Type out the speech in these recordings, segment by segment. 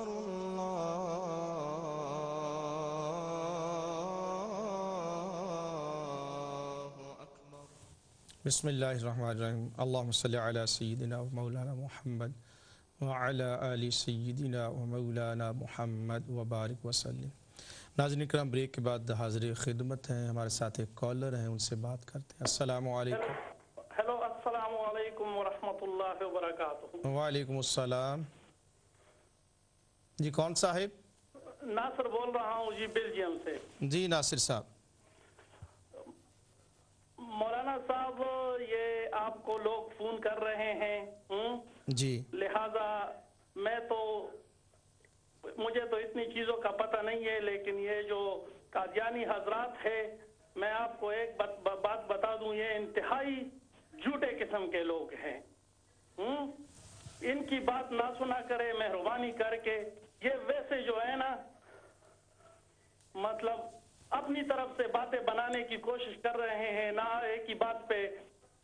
بسم اللہ الرحمن الرحیم اللہم صلی علی سیدنا و مولانا محمد وعلی آل سیدنا و مولانا محمد وبارک وسلم۔ ناظرین اکرام، بریک کے بعد حاضر خدمت ہیں، ہمارے ساتھ ایک کالر ہیں، ان سے بات کرتے ہیں۔ السلام علیکم۔ ہیلو، السلام علیکم ورحمۃ اللہ وبرکاتہ۔ وعلیکم السلام۔ جی کون صاحب؟ ناصر بول رہا ہوں جی، بیلجیم سے۔ جی ناصر صاحب۔ مولانا صاحب، یہ آپ کو لوگ فون کر رہے ہیں جی، لہذا مجھے تو اتنی چیزوں کا پتہ نہیں ہے، لیکن یہ جو قادیانی حضرات ہے، میں آپ کو ایک بات بتا دوں، یہ انتہائی جھوٹے قسم کے لوگ ہیں۔ ان کی بات نہ سنا کرے مہربانی کر کے۔ یہ ویسے جو ہے نا، مطلب اپنی طرف سے باتیں بنانے کی کوشش کر رہے ہیں، نہ ایک ہی بات پہ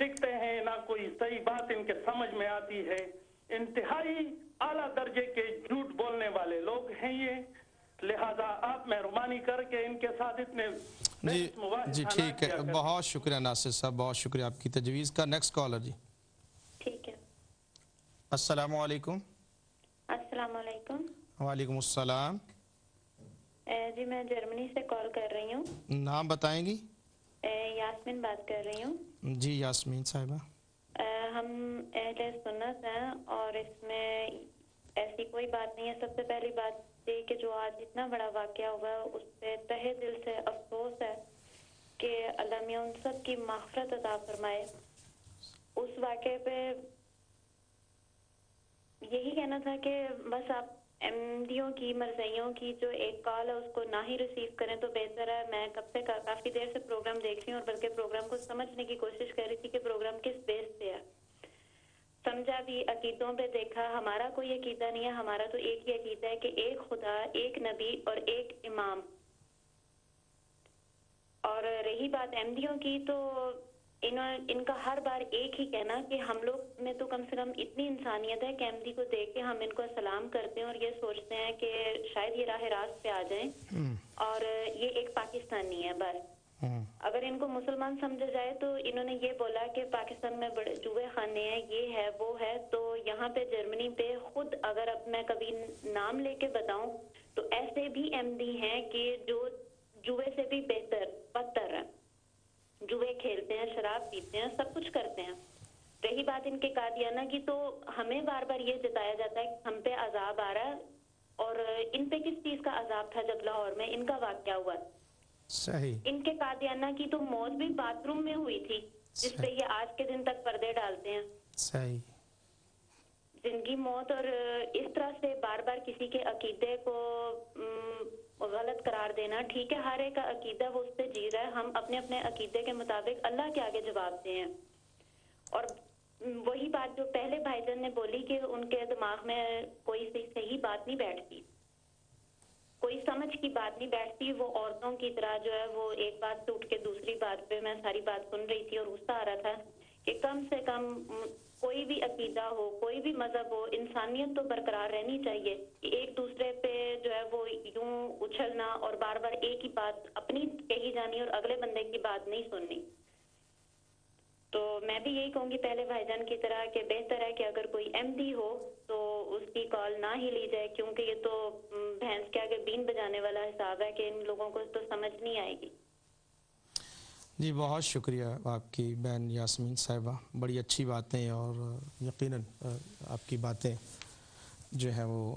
ٹکتے ہیں، نہ کوئی صحیح بات ان کے سمجھ میں آتی ہے۔ انتہائی اعلیٰ درجے کے جھوٹ بولنے والے لوگ ہیں یہ، لہذا آپ مہربانی کر کے ان کے ساتھ اتنے جی ٹھیک ہے، بہت شکریہ ناصر صاحب، بہت شکریہ آپ کی تجویز کا۔ نیکسٹ کالر جی۔ ٹھیک ہے۔ السلام علیکم۔ السلام علیکم۔ وعلیکم السلام۔ جی میں جرمنی سے کال کر رہی ہوں۔ نام بتائیں گی؟ یاسمین بات کر رہی ہوں۔ جی یاسمین صاحبہ۔ ہم اہل سنت ہیں اور اس میں ایسی کوئی بات نہیں ہے۔ سب سے پہلی بات یہ کہ جو آج اتنا بڑا واقعہ ہوا اس پہ تہہ دل سے افسوس ہے کہ اللہ میاں ان سب کی مغفرت عطا فرمائے۔ اس واقعے پہ یہی کہنا تھا کہ بس آپ ایم ڈیوں کی مرضیوں کی جو ایک کال ہے اس کو نہ ہی ریسیو کریں تو بہتر ہے۔ میں کافی دیر سے پروگرام دیکھ رہی ہوں اور بلکہ پروگرام کو سمجھنے کی کوشش کر رہی تھی کہ پروگرام کس بیس پہ ہے۔ سمجھا بھی، عقیدوں پہ دیکھا، ہمارا کوئی عقیدہ نہیں ہے، ہمارا تو ایک ہی عقیدہ ہے کہ ایک خدا، ایک نبی اور ایک امام۔ اور رہی بات ایم ڈیوں کی، تو ان کا ہر بار ایک ہی کہنا کہ ہم لوگ میں تو کم سے کم اتنی انسانیت ہے کہ ایم ڈی کو دیکھ کے ہم ان کو سلام کرتے ہیں اور یہ سوچتے ہیں کہ شاید یہ راہ راست پہ آ جائیں اور یہ ایک پاکستانی ہے بس۔ اگر ان کو مسلمان سمجھا جائے تو انہوں نے یہ بولا کہ پاکستان میں بڑے جوے خانے ہیں، یہ ہے وہ ہے، تو یہاں پہ جرمنی پہ خود اگر اب میں کبھی نام لے کے بتاؤں تو ایسے بھی ایم ڈی ہیں کہ جو جوے سے بھی بدتر ہے، جوے کھیلتے ہیں، شراب پیتے ہیں، سب کچھ کرتے ہیں۔ رہی بات ان کے قادیانہ کی، تو ہمیں بار بار یہ جتایا جاتا ہے کہ ہم پہ عذاب آ رہا ہے، اور ان پہ کس چیز کا عذاب تھا جب لاہور میں ان کا واقعہ ہوا؟ صحیح۔ ان کے قادیانہ کی تو موت بھی باتھ روم میں ہوئی تھی، جس پہ یہ آج کے دن تک پردے ڈالتے ہیں۔ صحیح۔ جن کی موت، اور اس طرح سے بار بار کسی کے عقیدے کو غلط قرار دینا، ٹھیک ہے ہر ایک کا عقیدہ وہ اس پہ جی رہا ہے، ہم اپنے اپنے عقیدے کے مطابق اللہ کے آگے جواب دیں ہیں۔ اور وہی بات جو پہلے بھائی جان نے بولی کہ ان کے دماغ میں کوئی صحیح بات نہیں بیٹھتی، کوئی سمجھ کی بات نہیں بیٹھتی، وہ عورتوں کی طرح جو ہے وہ ایک بات سے اٹھ کے دوسری بات پہ، میں ساری بات سن رہی تھی اور غصہ آ رہا تھا کہ کم سے کم کوئی بھی عقیدہ ہو، کوئی بھی مذہب ہو، انسانیت تو برقرار رہنی چاہیے کہ ایک دوسرے پہ جو ہے وہ یوں اچھلنا اور بار بار ایک ہی بات اپنی کہی جانی اور اگلے بندے کی بات نہیں سننی۔ تو میں بھی یہی کہوں گی پہلے بھائی جان کی طرح کہ بہتر ہے کہ اگر کوئی ایم ڈی ہو تو اس کی کال نہ ہی لی جائے، کیونکہ یہ تو بھینس کے آگے بین بجانے والا حساب ہے کہ ان لوگوں کو تو سمجھ نہیں آئے گی۔ جی بہت شکریہ آپ کی بہن یاسمین صاحبہ، بڑی اچھی باتیں، اور یقیناً آپ کی باتیں جو ہے وہ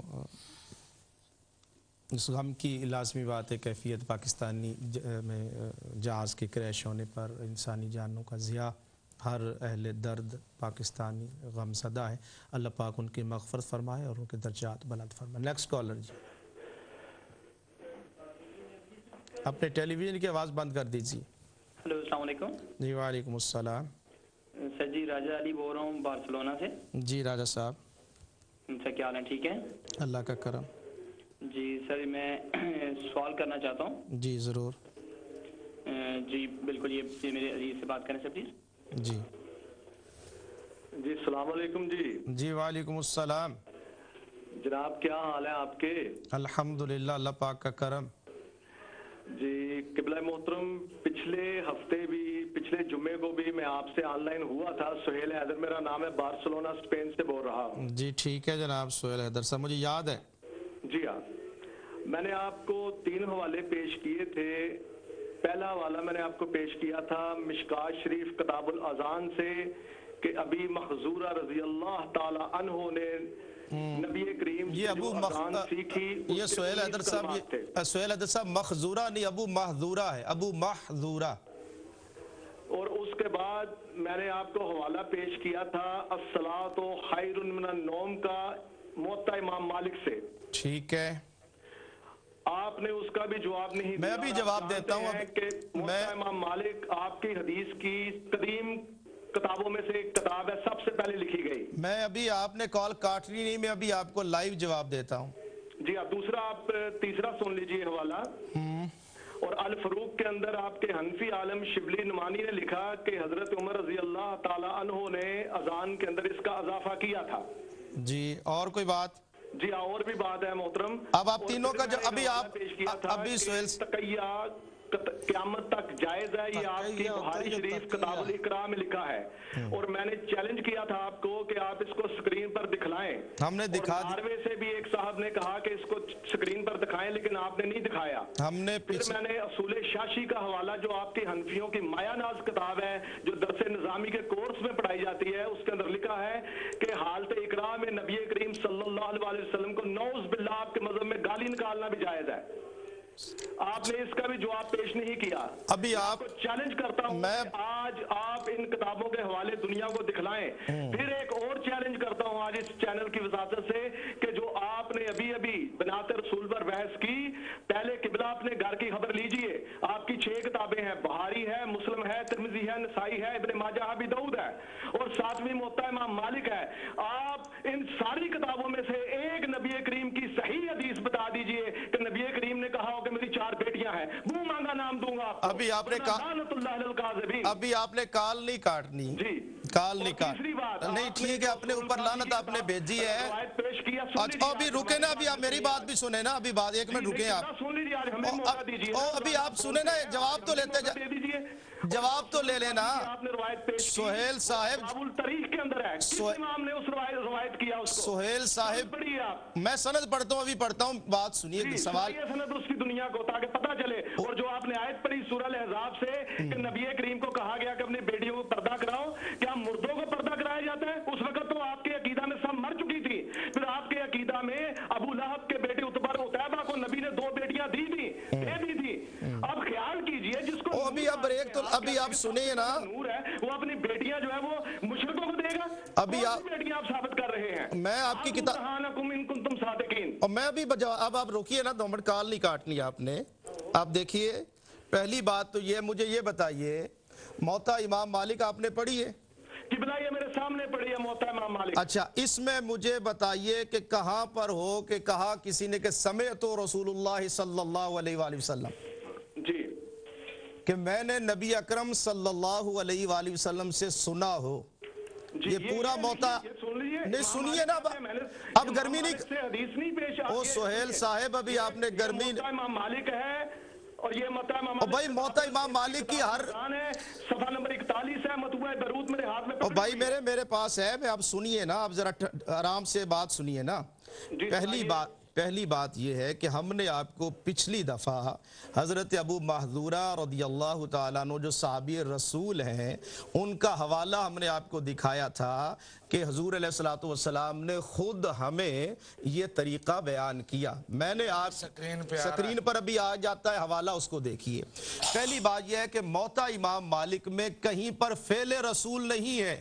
اس غم کی لازمی بات ہے۔ کیفیت پاکستانی میں جہاز کے کریش ہونے پر انسانی جانوں کا ضیاع، ہر اہل درد پاکستانی غم زدہ ہے۔ اللہ پاک ان کی مغفرت فرمائے اور ان کے درجات بلند فرمائے۔ نیکسٹ کالر جی۔ اپنے ٹیلی ویژن کی آواز بند کر دیجیے۔ ہلو، السلام علیکم۔ جی وعلیکم السلام۔ سر جی راجہ علی بول رہا ہوں بارسلونا سے۔ جی راجہ صاحب۔ سر کیا حال ہے؟ ٹھیک ہے؟ اللہ کا کرم۔ جی سر میں سوال کرنا چاہتا ہوں۔ جی ضرور۔ جی بالکل، یہ میرے عزیز سے بات کریں سر پلیز۔ جی جی السلام علیکم۔ جی جی وعلیکم السلام۔ جناب کیا حال ہے آپ کے؟ الحمدللہ، اللہ پاک کا کرم۔ جی قبلہ محترم، پچھلے ہفتے بھی پچھلے جمعے کو بھی میں آپ سے آن لائن ہوا تھا۔ سہیل حیدر میرا نام ہے، بارسلونا اسپین سے بول رہا ہوں۔ جی ٹھیک ہے جناب سہیل حیدر صاحب، مجھے یاد ہے۔ جی ہاں، میں نے آپ کو 3 حوالے پیش کیے تھے۔ پہلا حوالہ میں نے آپ کو پیش کیا تھا مشکات شریف کتاب الاذان سے کہ ابی محذورہ رضی اللہ تعالی عنہ نے نبی کریم سے جو اذان سیکھی، یہ سہیل حیدر صاحب، سہیل حیدر صاحب مخذورہ نہیں، ابو محذورہ ہے، ابو محذورہ۔ اور اس کے بعد میں نے آپ کو حوالہ پیش کیا تھا الصلاۃ خیر من النوم کا، موطا امام مالک سے۔ ٹھیک ہے، آپ نے اس کا بھی جواب نہیں دیا۔ میں ابھی جواب دیتا ہوں کہ موطا امام مالک آپ کی حدیث کی قدیم کتابوں میں سے ایک کتاب ہے، سب سے پہلے لکھی گئی۔ میں ابھی، آپ نے کال کاٹنی نہیں، میں ابھی آپ کو لائیو جواب دیتا ہوں۔ جی آپ دوسرا، آپ تیسرا سن لیجئے حوالہ۔ اور الفروق کے اندر آپ کے حنفی عالم شبلی نعمانی نے لکھا کہ حضرت عمر رضی اللہ تعالی عنہ نے اذان کے اندر اس کا اضافہ کیا تھا۔ جی اور کوئی بات؟ جی اور بھی بات ہے محترم۔ اب آپ تینوں کا جو ابھی آپ پیش کیا تھا ابھی سہیل تقیہ قیامت تک جائز ہے، یہ آپ کی بخاری شریف کتاب الاقراء میں لکھا ہے۔ اور میں نے چیلنج کیا تھا آپ کو کہ آپ اس کو سکرین پر دکھلائیں، ہم نے دکھا دی، ناروے سے بھی ایک صاحب نے کہا کہ اس کو سکرین پر دکھائیں، لیکن آپ نے نہیں دکھایا۔ ہم نے پھر میں نے اصول شاشی کا حوالہ، جو آپ کی حنفیوں کی مایا ناز کتاب ہے جو درس نظامی کے کورس میں پڑھائی جاتی ہے، اس کے اندر لکھا ہے کہ حالت اقراء میں نبی کریم صلی اللہ علیہ وسلم کو نعوذ باللہ آپ کے مذہب میں گالی نکالنا بھی جائز ہے۔ آپ نے اس کا بھی جواب پیش نہیں کیا۔ ابھی آپ کو چیلنج کرتا ہوں کہ آج آپ ان کتابوں کے حوالے دنیا کو دکھلائیں۔ پھر ایک اور چیلنج کرتا ہوں آج اس چینل کی وساطت سے کہ جو آپ نے ابھی بنات رسول پر بحث کی، پہلے قبلہ اپنے گھر کی خبر لیجئے۔ آپ کی 6 کتابیں ہیں، بخاری ہے، مسلم ہے، ترمذی ہے، نسائی ہے، ابن ماجہ، ابی داؤد ہے، اور 7ویں موطا امام مالک ہے۔ آپ ان ساری کتابوں میں سے ایک نبی کریم کی صحیح حدیث بتا دیجئے کہ نبی کریم نے کہا ہو کہ میری 4 بیٹیاں ہیں، منہ مانگا نام دوں گا آپ کو۔ ابھی آپ نے ابھی آپ نے کال نہیں کاٹنی، جی کال نہیں کاٹ نہیں، ٹھیک ہے، اپنے اوپر لعنت آپ نے بھیجی ہے۔ اچھا ابھی رکے نا، ابھی آپ میری بات بھی سنیں نا، ابھی بات 1 منٹ رکیں آپ۔ ابھی آپ سنیں نا، جواب تو لیتے جواب تو لے لینا سہیل صاحب۔ سہیل صاحب میں سند پڑھتا ہوں، ابھی پڑھتا ہوں، بات سنیے سوال۔ سند اس کی دنیا کو تاکہ پتہ چلے۔ اور جو آپ نے آیت پڑھی سورہ الاحزاب سے کہ نبی کریم کو کہا گیا کہ اپنی بیٹیوں کو پردہ کراؤ، کیا مردوں کو پردہ کرایا جاتا ہے؟ اس وقت تو آپ کے عقیدہ میں سب مر چکی تھی۔ پھر آپ کے عقیدہ میں ابو لہب کے بیٹے عتبہ کو نبی نے 2 بیٹیاں دی تھی۔ اب خیال کیجئے جس کو ابھی آپ سنیے نا، نور ہے، وہ اپنی بیٹیاں جو ہے وہ مشرکوں کو دے گا۔ ابھی بیٹیاں آپ ثابت کر رہے ہیں۔ میں آپ کی کتاب، اور میں ابھی اب آپ روکیے نا 2 منٹ، کال نہیں کاٹنی آپ نے۔ آپ دیکھیے، پہلی بات تو یہ، مجھے یہ بتائیے موطا امام مالک آپ نے پڑھی ہے؟ قبلہ یہ میرے سامنے پڑھی ہے موطا امام مالک۔ اچھا، اس میں مجھے بتائیے کہ کہاں پر ہو کہ کہا کسی نے کہ سمعت رسول اللہ صلی اللہ علیہ وآلہ وسلم، جی کہ میں نے نبی اکرم صلی اللہ علیہ وآلہ وسلم سے سنا ہو۔ یہ پورا موطا نہیں، سنیے نا، اب گرمی نہیں، او سہیل صاحب ابھی آپ نے گرمی امام مالک ہے، اور یہ موطا امام اور بھائی موطا امام مالک کی ہر صفحہ نمبر 41 ہے، مطبوع درود میرے ہاتھ میں، اور بھائی میرے پاس ہے، میں آپ سنیے نا، آپ ذرا آرام سے بات سنیے نا۔ پہلی بات یہ ہے کہ ہم نے آپ کو پچھلی دفعہ حضرت ابو محذورہ رضی اللہ تعالیٰ عنہ جو صحابی رسول ہیں، ان کا حوالہ ہم نے آپ کو دکھایا تھا کہ حضور علیہ السلام نے خود ہمیں یہ طریقہ بیان کیا۔ میں نے آپ سکرین پر ابھی آ جاتا ہے حوالہ، اس کو دیکھیے۔ پہلی بات یہ ہے کہ موطا امام مالک میں کہیں پر فعل رسول نہیں ہے،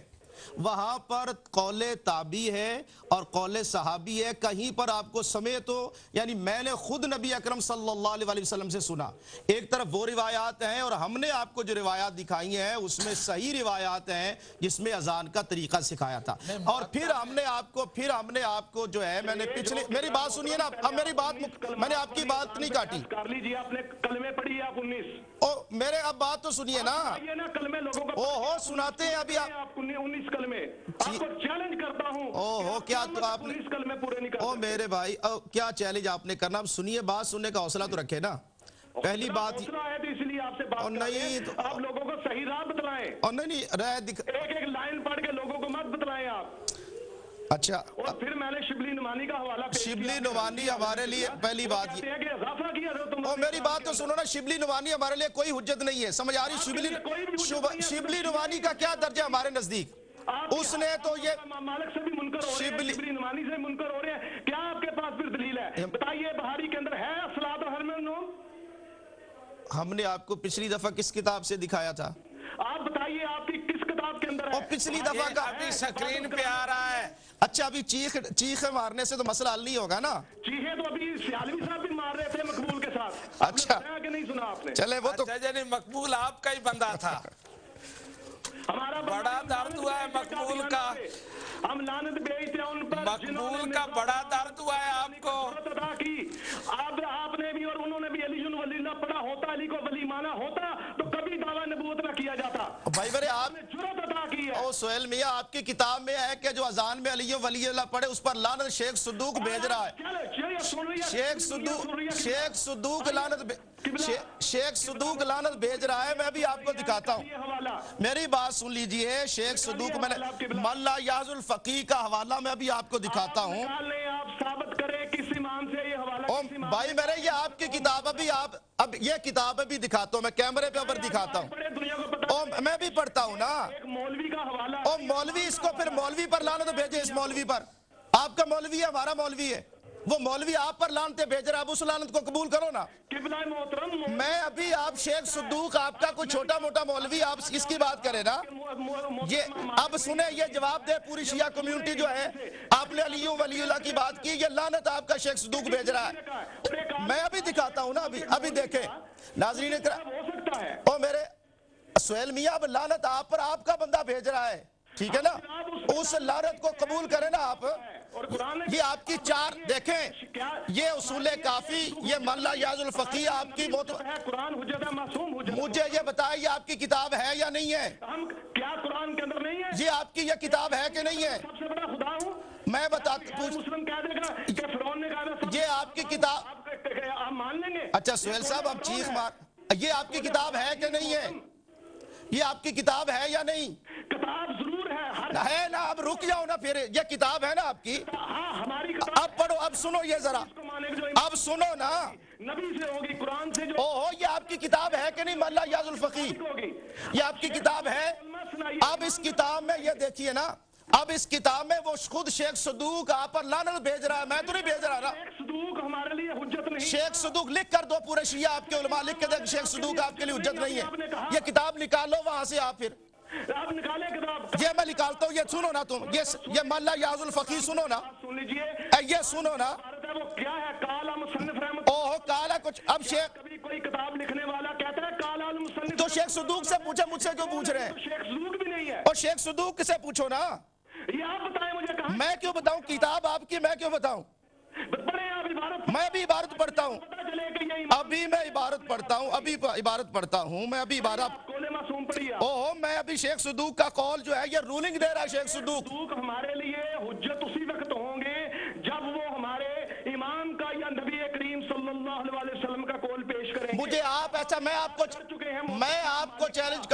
وہاں پر قول تابعی ہے اور قول صحابی ہے۔ کہیں پر آپ کو سمیت ہو، یعنی میں نے خود نبی اکرم صلی اللہ علیہ وسلم سے سنا۔ ایک طرف وہ روایات ہیں، اور ہم نے آپ کو جو روایات دکھائی ہیں اس میں صحیح روایات ہیں جس میں اذان کا طریقہ سکھایا تھا۔ اور پھر ہم نے آپ کو جو ہے، میں نے پچھلی، میری بات سنیے نا، اب میری بات، میں نے آپ کی بات نہیں کاٹی۔ کر لیجئے، آپ نے کلمے پڑھی آپ 19، میرے اب بات تو سنیے نا، کلمے لوگوں کو سناتے ہیں ابھی آپ 19 کلمے۔ آپ کو چیلنج کرتا ہوں، ہو کیا تو آپ نے پولیس کلمے پورے نہیں او کرتے. میرے بھائی کیا چیلنج آپ نے کرنا. اب سنیے بات سننے کا حوصلہ تو رکھے نا. پہلی بات حوصلہ ہے تو اس لیے آپ سے بات اور کر رہے ہیں. نہیں آپ لوگوں کو صحیح راہ بتلائیں, اور نہیں رائے ایک ایک لائن پڑھ کے لوگوں کو مت بتلائیں آپ. اچھا اور پھر میں نے شبلی نعمانی کا حوالہ پیش کیا. شبلی نعمانی ہمارے لیے پہلی بات کہتے ہیں کہ اضافہ کیا تم اور میری بات تو سنو نا. شبلی نعمانی ہمارے لیے کوئی حجت نہیں ہے, سمجھ آ رہی. شبلی نعمانی کا کیا درجہ ہمارے نزدیک, اس نے تو یہ مالک سے بھی منکر ہو رہے ہیں, شبلی نعمانی سے منکر ہو رہے ہیں. کیا آپ کے پاس پھر دلیل ہے؟ بتائیے بہاری کے اندر ہے اصلاۃ و حرم النوم؟ ہم نے آپ کو پچھلی دفعہ کس کتاب سے دکھایا تھا؟ آپ بتائیے آپ کی کس کتاب کے اندر ہے؟ اور پچھلی دفعہ کا ابھی سکرین پہ آ رہا ہے. اچھا ابھی چیخ مارنے سے تو مسئلہ حل نہیں ہوگا نا. چیخیں تو ابھی سیالوی صاحب بھی مار رہے تھے مقبول کے ساتھ. اچھا سنا کہ نہیں سنا آپ نے؟ چلے وہ تو اچھا جی مقبول آپ کا ہی بندہ تھا. ہمارا بڑا درد ہوا ہے مقبول کا. ہم لعنت بھیجتے ہیں ان پر مقبول کا بڑا درد ہوا ہے آپ کو. ادا کی. آپ نے بھی اور انہوں نے بھی علی ولی اللہ پڑھا ہوتا, علی کو ولی مانا ہوتا تو کبھی دعویٰ نبوت نہ کیا جاتا. بھائی میرے آپ نے جرأت عطا کی ہے. او سہیل میاں آپ کی کتاب میں ہے کہ جو اذان میں علی ولی اللہ پڑھے اس پر لعنت شیخ صدوق بھیج رہا ہے. شیخ صدوق لعنت بھیج رہا ہے. میں بھی آپ کو دکھاتا ہوں, میری بات سن لیجئے. شیخ صدوق میں نے ملا یاز الفقی کا حوالہ میں بھی آپ کو دکھاتا ہوں. آپ ثابت کریں کس امام سے یہ حوالہ. بھائی میرے یہ آپ کی کتاب اب یہ کتاب بھی دکھاتا ہوں میں, کیمرے پہ اوپر دکھاتا ہوں. میں بھی پڑھتا ہوں نا. ایک مولوی کا حوالہ. او مولوی, اس کو پھر مولوی پر لعنت بھیجے. اس مولوی پر, آپ کا مولوی ہے ہمارا مولوی ہے, وہ مولوی آپ پر لعنتیں بھیج رہا ہے. اب اس لعنت کو قبول کرو نا. قبلہ محترم میں ابھی آپ شیخ صدوق آپ کا کوئی چھوٹا موٹا مولوی, آپ اس کی بات کریں نا. یہ اب سنیں, یہ جواب دے پوری شیعہ کمیونٹی جو ہے. آپ نے علی ولی اللہ کی بات کی, یہ لعنت آپ کا شیخ صدوق بھیج رہا ہے. میں ابھی دکھاتا ہوں نا. ابھی دیکھیں ناظرین ہو سکتا ہے. او میرے سہیل میاں, اب لعنت آپ پر آپ کا بندہ بھیج رہا ہے, ٹھیک ہے نا. اس لعنت کو قبول کریں نا آپ. یہ آپ کی چار دیکھیں, یہ اصول کافی, یہ ملا یاز الفقی آپ کی موت. قرآن حجت ہے, معصوم حجت. مجھے یہ بتائیں یہ آپ کی کتاب ہے یا نہیں ہے؟ ہم کیا قرآن کے اندر نہیں ہے؟ یہ آپ کی یہ کتاب ہے کہ نہیں ہے؟ سب سے بڑا خدا ہوں میں بتاتا ہوں. مسلم کہہ دے گا کہ فرعون نے کہا یہ آپ کی کتاب. آپ مان لیں گے؟ اچھا سہیل صاحب اب چیخ مار, یہ آپ کی کتاب ہے کہ نہیں ہے؟ یہ آپ کی کتاب ہے یا نہیں؟ کتاب ضرور ہے. ہے نا. اب رک جاؤ نا پھر, یہ کتاب ہے نا آپ کی. ہاں ہماری کتاب. اب پڑھو, اب سنو یہ ذرا, اب سنو نا. نبی سے ہوگی, قرآن سے جو اوہ یہ آپ کی کتاب ہے کہ نہیں ملا یاز الفقی؟ ہوگی. یہ آپ کی کتاب ہے. اب اس کتاب میں یہ دیکھیے نا, اب اس کتاب میں وہ خود شیخ صدوق آپ پر لعنت بھیج رہا ہے, میں تو نہیں بھیج رہا نا. شیخ صدوق ہمارے لیے حجت نہیں. شیخ صدوق لکھ کر دو, پورے شیعہ آپ کے علماء لکھ کے دیں شیخ صدوق آپ کے لیے حجت نہیں ہے. یہ کتاب نکالو وہاں سے آپ. پھر آپ نکالیں کتاب. یہ میں نکالتا ہوں, یہ سنو نا تم, یہ ملا یاز الفقی سنو نا, سن لیجئے. یہ سنو نا. وہ کیا ہے؟ کالا مصنف رحمت. اوہ کالا کچھ. اب شیخ کبھی کوئی کتاب لکھنے والا کہتا ہے کالا المصنف. تو شیخ صدوق سے پوچھے, مجھ سے کیوں پوچھ رہے ہیں؟ شیخ صدوق بھی نہیں ہے. اور شیخ صدوق سے پوچھو نا. یہ آپ بتائیں مجھے کہاں. میں کیوں بتاؤں, کتاب آپ کی, میں کیوں بتاؤں؟ پڑھیں آپ عبارت. میں بھی عبارت پڑھتا ہوں. پتہ چلے کہ یہ ابھی میں عبارت پڑھتا ہوں, ابھی عبارت پڑھتا ہوں میں, ابھی عبارت. قول معصوم پڑھی. اوہ میں ابھی شیخ صدوق کا قول جو ہے یہ رولنگ دے رہا ہے. شیخ صدوق ہمارے لیے حجت اسی وقت ہوں گے جب وہ ہمارے امام کا یا نبی کریم صلی اللہ علیہ وسلم کا قول پیش کریں گے. مجھے آپ ایسا, میں آپ کو چیلنج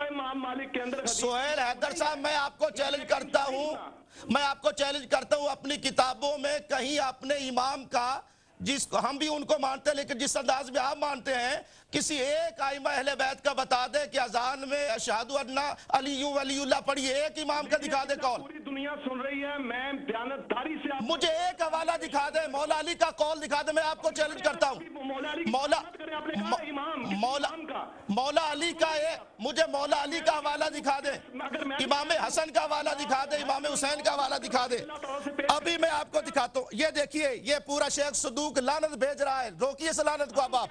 امام مالک کے اندر. سہیل حیدر صاحب, میں آپ کو چیلنج کرتا ہوں, میں آپ کو چیلنج کرتا ہوں اپنی کتابوں میں کہیں اپنے امام کا, جس کو ہم بھی ان کو مانتے ہیں لیکن جس انداز میں آپ مانتے ہیں, کسی ایک ائمہ اہل بیت کا بتا دے کہ اذان میں اشہد ان علی ولی اللہ پڑھیے, ایک امام کا دکھا دے قول. پوری دنیا سن رہی ہے, میں دیانتداری سے مجھے ایک حوالہ دکھا دے, مولا علی کا قول دکھا دے, میں آپ کو چیلنج کرتا ہوں. مولا علی کا مجھے مولا علی کا حوالہ دکھا دے, امام حسن کا حوالہ دکھا دے, امام حسین کا حوالہ دکھا دے. ابھی میں آپ کو دکھاتا ہوں, یہ دیکھیے یہ پورا شیخ صدوق لعنت بھیج رہا ہے. روکیے اس لعنت کو اب آپ.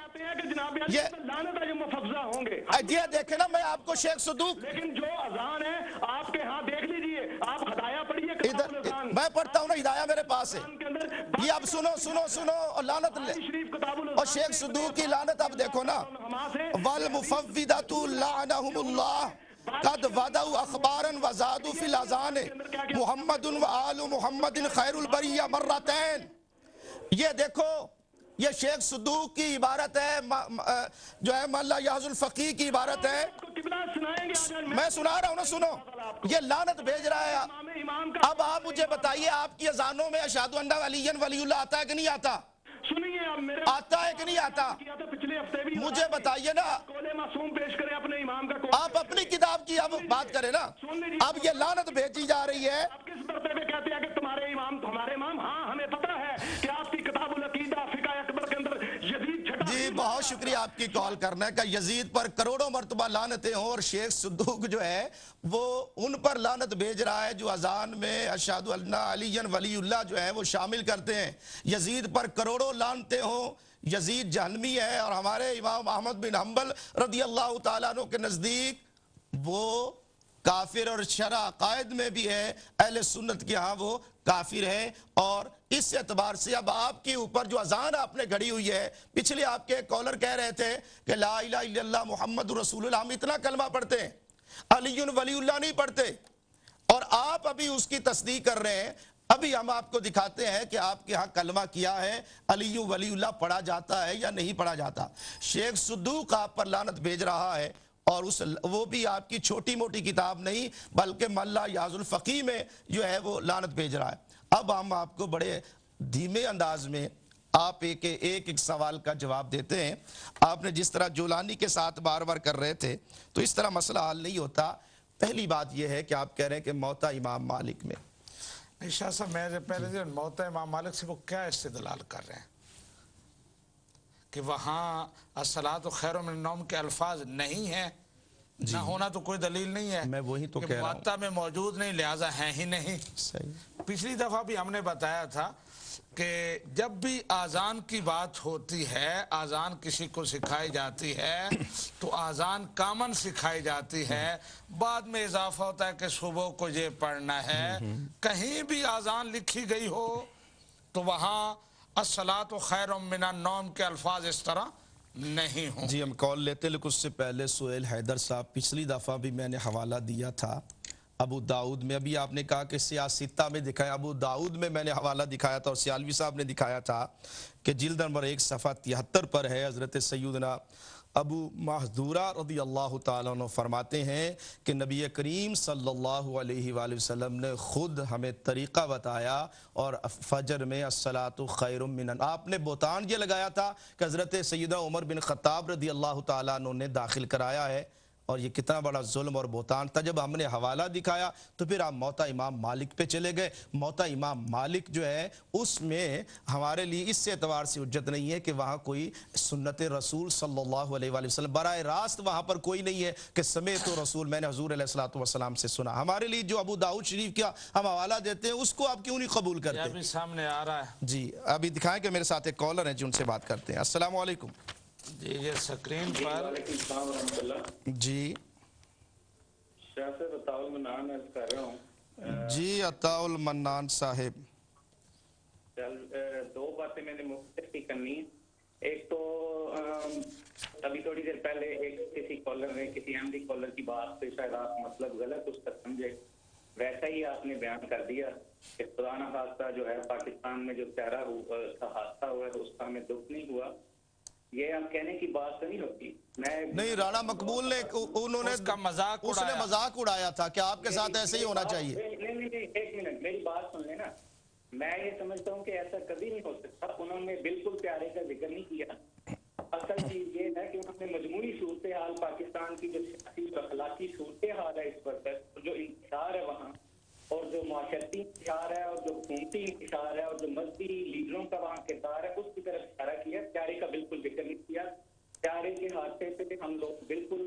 یہ دیکھیں نا, میں آپ کو شیخ صدوق, لیکن جو اذان ہے آپ کے ہاں دیکھ لیجئے, آپ ہدایہ پڑھیے. ادھر میں پڑھتا ہوں نا, ہدایہ میرے پاس ہے. یہ اب سنو اور لعنت لے, اور شیخ صدوق کی لعنت اب دیکھو نا. والمفوضۃ لعنہم اللہ, قد ودعوا اخبارا وزادوا فی الاذان محمد و آل محمد خیر البریہ مرتین. یہ دیکھو یہ شیخ صدوق کی عبارت ہے، جو ہے مولا یحییٰ الفقیہ کی عبارت ہے. میں سنا رہا ہوں نا، سنو، یہ لعنت بھیج رہا ہے. اب آپ مجھے بتائیے آپ کی اذانوں میں اشہد ان علی ولی اللہ آتا ہے کہ نہیں آتا؟ آتا ہے کہ نہیں آتا؟ مجھے بتائیے نا، آپ اپنی کتاب کی اب بات کریں نا. اب یہ لعنت بھیجی جا رہی ہے. کس مرتبے پہ کہتے ہیں کہ تمہارے امام ہمارے امام؟ ہاں ہمیں پتہ ہے کہ آپ کی کتاب العقیدہ فقہ اکبر کے اندر یزید چھٹا. جی بہت شکریہ آپ کی کال کرنے کا. یزید پر کروڑوں مرتبہ لعنتیں ہوں، اور شیخ صدوق جو ہے وہ ان پر لعنت بھیج رہا ہے جو اذان میں اشہد ان علی ولی اللہ جو ہے وہ شامل کرتے ہیں. یزید پر کروڑوں لعنتیں ہوں. یزید جہنمی ہے، اور ہمارے امام احمد بن حنبل رضی اللہ تعالیٰ عنہ کے نزدیک وہ کافر اور شرع عقائد میں بھی ہے. اہل سنت کے ہاں وہ کافر ہے. اور اس اعتبار سے اب آپ کے اوپر جو اذان آپ نے گھڑی ہوئی ہے، پچھلے آپ کے کالر کہہ رہے تھے کہ لا الہ الا اللہ محمد رسول اللہ، ہم اتنا کلمہ پڑھتے ہیں، علی ولی اللہ نہیں پڑھتے، اور آپ ابھی اس کی تصدیق کر رہے ہیں. ابھی ہم آپ کو دکھاتے ہیں کہ آپ کے ہاں کلمہ کیا ہے، علی ولی اللہ پڑھا جاتا ہے یا نہیں پڑھا جاتا. شیخ صدوق آپ پر لعنت بھیج رہا ہے، اور وہ بھی آپ کی چھوٹی موٹی کتاب نہیں بلکہ مولا یحییٰ الفقیہ میں جو ہے وہ لعنت بھیج رہا ہے. اب ہم آپ کو بڑے دھیمے انداز میں آپ ایک سوال کا جواب دیتے ہیں. آپ نے جس طرح جولانی کے ساتھ بار بار کر رہے تھے تو اس طرح مسئلہ حل نہیں ہوتا. پہلی بات یہ ہے کہ آپ کہہ رہے ہیں کہ موتا امام مالک میں. شاہ صاحب میرے پہلے جو موتا امام مالک سے وہ کیا استدلال کر رہے ہیں کہ وہاں الصلاۃ خیر من النوم کے الفاظ نہیں ہیں؟ نہ ہونا تو کوئی دلیل نہیں ہے. میں وہی تو کہہ رہا ہوں، موتا میں موجود نہیں لہٰذا ہیں ہی نہیں. صحیح. پچھلی دفعہ بھی ہم نے بتایا تھا کہ جب بھی آذان کی بات ہوتی ہے، آذان کسی کو سکھائی جاتی ہے تو آذان کامن سکھائی جاتی ہے. بعد میں اضافہ ہوتا ہے کہ صبح کو یہ پڑھنا ہے. کہیں بھی آذان لکھی گئی ہو تو وہاں الصلاۃ خیر من النوم کے الفاظ اس طرح نہیں ہوں. جی ہم کال لیتے، لیکن اس سے پہلے سہیل حیدر صاحب، پچھلی دفعہ بھی میں نے حوالہ دیا تھا ابو داؤد میں. ابھی آپ نے کہا کہ سیاستہ میں دکھایا، ابو داؤد میں نے حوالہ دکھایا تھا، اور سیالوی صاحب نے دکھایا تھا کہ جلد نمبر 1 صفحہ 73 پر ہے. حضرت سیدنا ابو محذورہ رضی اللہ تعالیٰ عنہ فرماتے ہیں کہ نبی کریم صلی اللہ علیہ وآلہ وسلم نے خود ہمیں طریقہ بتایا، اور فجر میں الصلاۃ خیر من النوم. آپ نے بہتان یہ لگایا تھا کہ حضرت سیدنا عمر بن خطاب رضی اللہ تعالیٰ عنہ نے داخل کرایا ہے، اور یہ کتنا بڑا ظلم اور بہتان تھا. جب ہم نے حوالہ دکھایا تو پھر آپ موتا امام مالک پہ چلے گئے. موتا امام مالک جو ہے اس میں ہمارے لیے اس سے اعتبار سے حجت نہیں ہے کہ وہاں کوئی سنت رسول صلی اللہ علیہ وآلہ وسلم براہ راست وہاں پر کوئی نہیں ہے کہ سمیت رسول میں نے حضور علیہ الصلوۃ والسلام سے سنا. ہمارے لیے جو ابو داؤد شریف کا ہم حوالہ دیتے ہیں اس کو آپ کیوں نہیں قبول کرتے؟ ابھی سامنے آ رہا ہے. جی ابھی دکھائیں کہ میرے ساتھ ایک کالر ہیں جو ان سے بات کرتے ہیں. السلام علیکم. جی یہ سکرین پر وعلیکم السلام ورحمۃ اللہ. جی شاہ صاحب عطاء المنان عرض کر رہا ہوں. جی عطاء المنان صاحب. دو باتیں میں نے مختصر کی کرنی. ایک تو ابھی تھوڑی دیر پہلے ایک کسی کالر نے کسی احمدی کالر کی بات سے شاید آپ مطلب غلط اس کا سمجھے، ویسا ہی آپ نے بیان کر دیا کہ خدا نہ خواستہ جو ہے پاکستان میں جو تیرا حادثہ ہوا ہے اس کا ہمیں دکھ نہیں ہوا. یہ آپ کہنے کی بات تو نہیں ہوتی. نہیں، رانا مقبول نے انہوں نے اس کا مذاق اس نے مذاق اڑایا تھا کہ آپ کے ساتھ ایسے ہی ہونا چاہیے. نہیں ایک منٹ میری بات سن لینا. میں یہ سمجھتا ہوں کہ ایسا کبھی نہیں ہو سکتا. انہوں نے بالکل پیارے کا ذکر نہیں کیا. اصل چیز یہ ہے کہ انہوں نے مجموعی صورتحال پاکستان کی جو سیاسی اور اخلاقی صورتحال ہے اس وقت، جو انتشار ہے وہاں، اور جو معاشرتی انتشار ہے، اور جو حکومتی انتشار ہے، اور جو مذہبی لیڈروں کا وہاں کردار ہے، اس کی طرف اشارہ کیا. پیارے کا بالکل ذکر نہیں کیا. پیارے کے حادثے سے ہم لوگ بالکل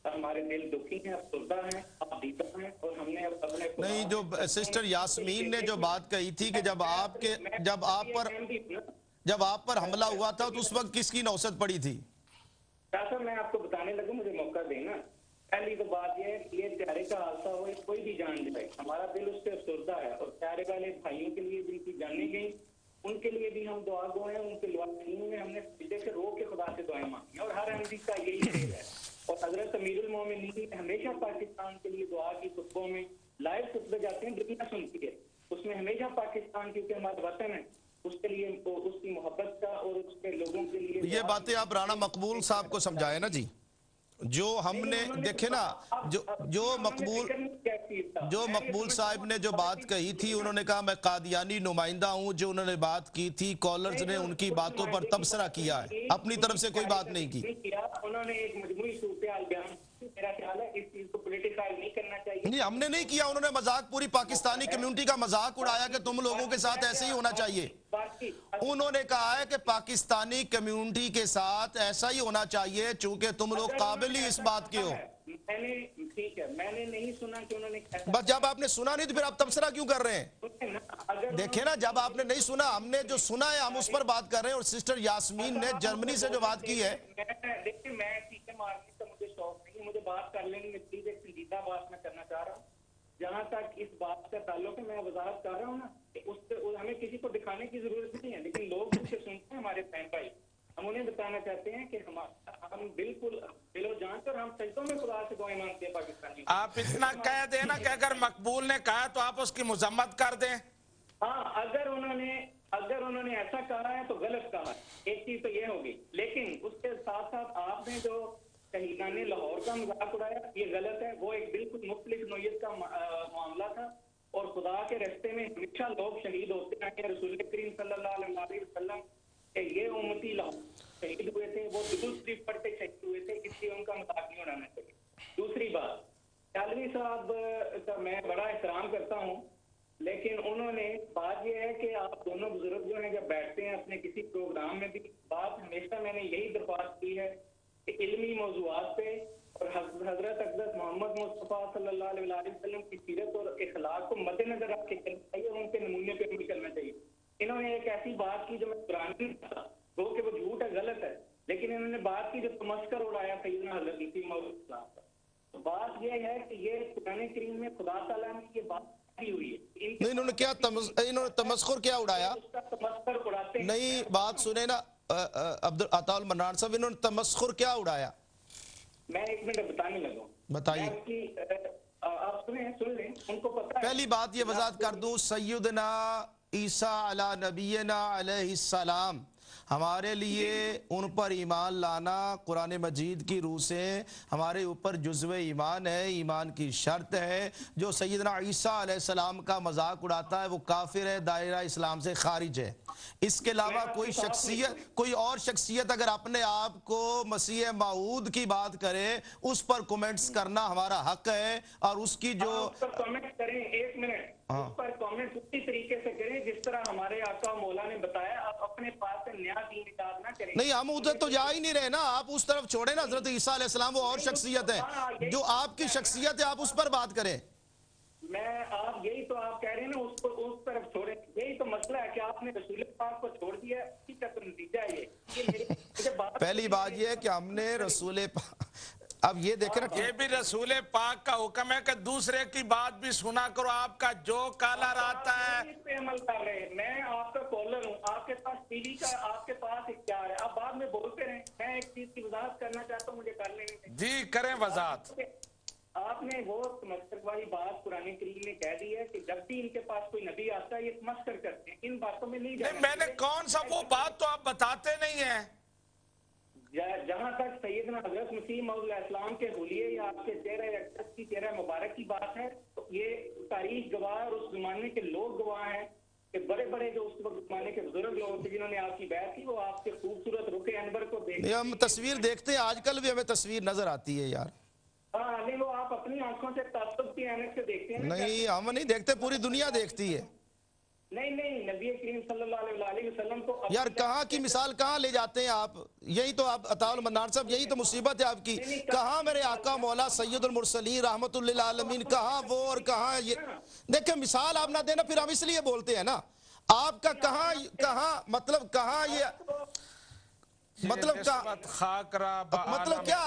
ہمارے دل دکھی ہیں، افسردہ ہیں، آپ دیتا ہیں، اور ہم نے اپنے نہیں، جو سسٹر یاسمین نے جو بات کہی تھی کہ جب آپ پر حملہ ہوا تھا تو اس وقت کس کی نوست پڑی تھی؟ صاحب میں آپ کو بتانے لگوں، مجھے موقع دینا. پہلی تو بات یہ ہے کہ یہ پیارے کا حادثہ ہو، کوئی بھی جان جائے، ہمارا دل اس سے افسردہ ہے. اور پیارے والے بھائیوں کے لیے جن کی جانیں گئی ان کے لیے بھی ہم دعا گو ہیں. ان کے لوازمین میں ہم نے سجدے سے رو کے خدا سے دعائیں مانگی ہیں، اور ہر احمدی کا یہی دل ہے. اور حضرت امیر المومنین نے ہمیشہ پاکستان کے لیے دعا کی، خطبوں میں لائیو خطبے جاتے ہیں، دنیا سنتی ہے، اس میں ہمیشہ پاکستان کیونکہ ہمارا وطن ہے اس کے لیے اس کی محبت کا اور اس کے لوگوں کے لیے یہ باتیں آپ رانا مقبول صاحب کو سمجھائے نا جی، جو ہم نے دیکھے نا جو مقبول صاحب نے جو بات کہی تھی، انہوں نے کہا میں قادیانی نمائندہ ہوں، جو انہوں نے بات کی تھی کالرز نے ان کی باتوں پر تبصرہ کیا ہے، اپنی طرف سے کوئی بات نہیں کی۔ انہوں نے ایک مجموعی صورتحال بیان کی، میرا خیال ہے اس چیز کو پولیٹیسائز نہیں کرنا چاہیے۔ نہیں ہم نے نہیں کیا، انہوں نے مذاق پوری پاکستانی کمیونٹی کا مذاق اڑایا کہ تم لوگوں کے ساتھ ایسے ہی ہونا چاہیے۔ انہوں نے کہا ہے کہ پاکستانی کمیونٹی کے ساتھ ایسا ہی ہونا چاہیے چونکہ تم لوگ قابل ہی اس بات کے ہو۔ ٹھیک ہے، میں نے نہیں سنا کہ انہوں نے، بس جب آپ نے سنا نہیں تو پھر آپ تبصرہ کیوں کر رہے ہیں؟ دیکھیں نا، جب آپ نے نہیں سنا، ہم نے جو سنا ہے ہم اس پر بات کر رہے ہیں۔ اور سسٹر یاسمین نے جرمنی سے جو بات کی ہے، دیکھیں میں ٹھیک مارنے کا مجھے شوق نہیں، مجھے بات کر لیں گے، پلیز ایک سنجیدہ بات میں کرنا چاہ رہا ہوں۔ جہاں تک اس بات کا تعلق ہے، میں وضاحت کر رہا ہوں نا کہ اس سے ہمیں کسی کو دکھانے کی ضرورت نہیں ہے، لیکن لوگ اسے سنتے ہیں، ہمارے بہن بھائی، ہم انہیں بتانا چاہتے ہیں کہ ہم بالکل دل و جان کر ہم سجدوں میں خدا سے دعائیں مانگتے ہیں پاکستانی۔ آپ اتنا کہہ دیں نا کہ اگر مقبول نے کہا تو آپ اس کی مذمت کر دیں۔ ہاں، اگر انہوں نے ایسا کہا ہے تو غلط کہا، ایک چیز تو یہ ہوگی، لیکن اس کے ساتھ ساتھ آپ نے جو شہیدان لاہور کا مذاق اڑایا یہ غلط ہے۔ وہ ایک بالکل مختلف نوعیت کا معاملہ تھا، اور خدا کے راستے میں ہمیشہ لوگ شہید ہوتے ہیں۔ رسول کریم صلی اللہ علیہ وسلم کہ یہ امتی لاہور شہید ہوئے تھے، وہ درود شریف پڑھتے شہید ہوئے تھے، اس لیے ان کا مذاق نہیں اڑانا چاہیے۔ دوسری بات، چالوی صاحب کا میں بڑا احترام کرتا ہوں، لیکن انہوں نے بات یہ ہے کہ آپ دونوں بزرگ جو ہیں جب بیٹھتے ہیں اپنے کسی پروگرام میں بھی، بات ہمیشہ میں نے یہی درخواست کی ہے کہ علمی موضوعات پہ اور حضرت اقدس محمد مصطفیٰ صلی اللہ علیہ وسلم کی سیرت اور اخلاق کو مد نظر رکھ کے چلنا چاہیے، اور ان کے نمونے پہ بھی چلنا چاہیے۔ انہوں نے ایک ایسی بات کی جو میں قرآن نہیں تھا، وہ کہ وہ جھوٹ ہے، غلط ہے، لیکن انہوں نے بات کی جو تمسکر اڑایا سیدنا حضرت مسیح موعود السلام کا۔ تو بات یہ ہے کہ یہ قرآن کریم میں خدا تعالیٰ نے یہ بات کی ہوئی ہے۔ انہوں نے کیا تمسخر کیا اڑایا؟ تمسکر اڑاتے ہیں۔ نہیں بات سنیں نا عطا المنان صاحب، انہوں نے تمسخر کیا اڑایا؟ میں ایک منٹ بتانے لگا، بتائیے۔ آپ سن لیں، ان کو پتہ ہے۔ پہلی بات یہ وضاحت کر دوں، سیدنا عیسیٰ علی نبینا علیہ السلام، ہمارے لیے ان پر ایمان لانا قرآن مجید کی روح سے ہمارے اوپر جزو ایمان ہے، ایمان کی شرط ہے۔ جو سیدنا عیسیٰ علیہ السلام کا مذاق اڑاتا ہے وہ کافر ہے، دائرہ اسلام سے خارج ہے۔ اس کے علاوہ کوئی اور شخصیت اگر اپنے آپ کو مسیح موعود کی بات کرے، اس پر کومنٹس کرنا ہمارا حق ہے، اور اس کی جو کومنٹس کریں، ایک منٹ، اس پر کومنٹس اسی طریقے سے کریں جس طرح ہمارے آقا مولا نے بتایا۔ آپ اپنے پاس سے نیا دین ایجاد نہ کریں۔ نہیں، ہم ادھر تو جا ہی نہیں رہے نا، آپ اس طرف چھوڑیں نا۔ حضرت عیسیٰ علیہ السلام وہ اور شخصیت ہے، جو آپ کی شخصیت ہے، آپ اس پر بات کریں۔ آپ یہی تو آپ کہہ رہے ہیں نا، اس طرف چھوڑیں، یہی تو مسئلہ ہے کہ آپ نے رسول پاک کو چھوڑ دیا، اسی کا تو نتیجہ ہے یہ۔ پہلی بات یہ ہے کہ ہم نے رسول پاک، اب یہ دیکھیں نا، یہ بھی رسول پاک کا حکم ہے کہ دوسرے کی بات بھی سنا کرو، آپ کا جو کالر آتا ہے اس پہ عمل کر رہے ہیں۔ میں آپ کا کالر ہوں، آپ کے پاس ٹی وی کا آپ کے پاس اختیار ہے، آپ بعد میں بولتے رہیں۔ میں ایک چیز کی وضاحت کرنا چاہتا ہوں، مجھے کر لینے دیں۔ جی کریں وضاحت۔ آپ نے وہ تمسکر والی بات قرآن کریم نے کہہ دی ہے کہ جب بھی ان کے پاس کوئی نبی آتا ہے یہ تمسکر کرتے ہیں، ان باتوں میں نہیں جانا۔ میں نے کون سا وہ بات تو آپ بتاتے نہیں ہیں۔ جہاں تک سیدنا حضرت مسیح موعود علیہ السلام کے حلیے یا آپ کے چہرہ اقدس کی چہرہ مبارک کی بات ہے، تو یہ تاریخ گواہ اور اس زمانے کے لوگ گواہ ہیں کہ بڑے بڑے جو اس وقت زمانے کے بزرگ لوگ تھے جنہوں نے آپ کی بیعت کی، وہ آپ کے خوبصورت رخ انور کو دیکھتے ہیں۔ ہم تصویر دیکھتے ہیں، آج کل بھی ہمیں تصویر نظر آتی ہے یار۔ ہاں، نہیں وہ آپ اپنی آنکھوں سے تعصب کی عینک سے دیکھتے ہیں۔ نہیں، ہم نہیں دیکھتے، پوری دنیا دیکھتی ہے۔ نہیں، نبی کریم صلی اللہ علیہ وسلم کو یار کہاں کی مثال کہاں لے جاتے ہیں آپ؟ یہی تو آپ عطا المنان صاحب، یہی تو مصیبت ہے آپ کی۔ کہاں میرے آقا مولا سید المرسلین رحمت للعالمین، کہاں وہ اور کہاں یہ؟ دیکھیں مثال آپ نہ دینا، پھر ہم اس لیے بولتے ہیں نا۔ آپ کا کہاں مطلب کہاں یہ مطلب کیا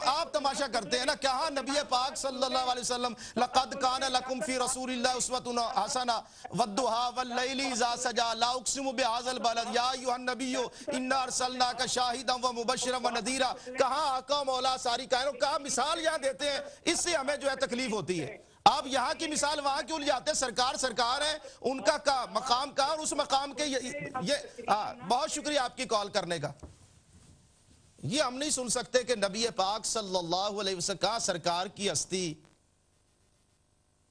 آپ تماشا کرتے ہیں نا، کہاں نبی پاک صلی اللہ علیہ وسلم لقد کان لکم فی رسول اللہ اسوۃ حسنہ والضحیٰ واللیل اذا سجی لا اقسم بہذا البلد یا ایھا النبی انا ارسلناک شاہدا ومبشرا ونذیرا، کہاں آقا مولا ساری کائنات، کہاں مثال یہاں دیتے ہیں، اس سے ہمیں جو ہے تکلیف ہوتی ہے۔ آپ یہاں کی مثال وہاں کیوں لے جاتے ہیں؟ سرکار ہے، ان کا مقام کا، اور اس مقام کے یہ بہت شکریہ آپ کی کال کرنے کا۔ یہ ہم نہیں سن سکتے کہ نبی پاک صلی اللہ علیہ وسلم کا سرکار کی ہستی،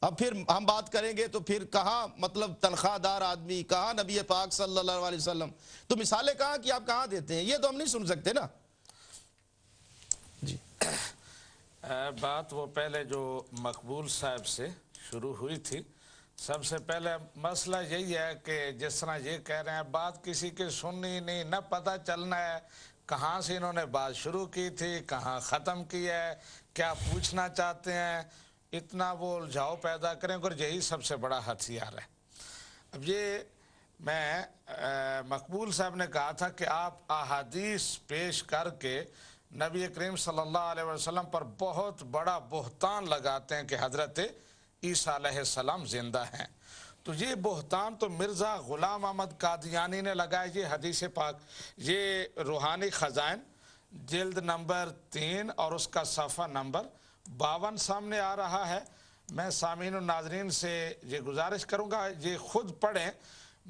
اب پھر ہم بات کریں گے تو پھر کہاں مطلب تنخواہ دار آدمی، کہاں نبی پاک صلی اللہ علیہ وسلم، تو مثالیں کہاں کی آپ کہاں دیتے ہیں؟ یہ تو ہم نہیں سن سکتے نا جی۔ بات وہ پہلے جو مقبول صاحب سے شروع ہوئی تھی، سب سے پہلے مسئلہ یہی ہے کہ جس طرح یہ کہہ رہے ہیں بات کسی کی سننی نہیں، نہ پتہ چلنا ہے کہاں سے انہوں نے بات شروع کی تھی، کہاں ختم کی ہے، کیا پوچھنا چاہتے ہیں، اتنا وہ الجھاؤ پیدا کریں، اور یہی سب سے بڑا ہتھیار ہے۔ اب یہ میں مقبول صاحب نے کہا تھا کہ آپ احادیث پیش کر کے نبی کریم صلی اللہ علیہ وسلم پر بہت بڑا بہتان لگاتے ہیں کہ حضرت عیسیٰ علیہ السلام زندہ ہیں، تو یہ بہتان تو مرزا غلام احمد قادیانی نے لگایا۔ یہ حدیث پاک، یہ روحانی خزائن جلد نمبر 3 اور اس کا صفحہ نمبر 52 سامنے آ رہا ہے۔ میں سامعین و ناظرین سے یہ گزارش کروں گا یہ خود پڑھیں۔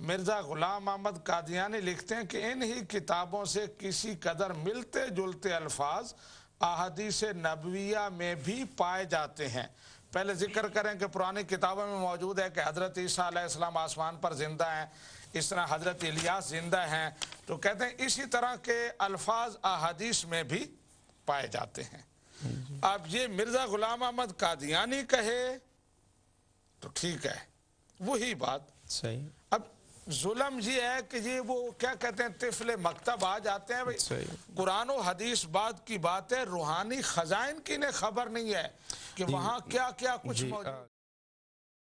مرزا غلام احمد قادیانی لکھتے ہیں کہ انہی کتابوں سے کسی قدر ملتے جلتے الفاظ احادیث نبویہ میں بھی پائے جاتے ہیں۔ پہلے ذکر کریں کہ پرانی کتابوں میں موجود ہے کہ حضرت عیسیٰ علیہ السلام آسمان پر زندہ ہیں، اس طرح حضرت الیاس زندہ ہیں، تو کہتے ہیں اسی طرح کے الفاظ احادیث میں بھی پائے جاتے ہیں۔ اب یہ مرزا غلام احمد قادیانی کہے تو ٹھیک ہے، وہی بات صحیح۔ اب ظلم یہ ہے کہ یہ وہ کیا کہتے ہیں طفل مکتب آ جاتے ہیں، قرآن و حدیث بات کی بات ہے، روحانی خزائن کی انہیں خبر نہیں ہے کہ وہاں کیا کیا کچھ موجود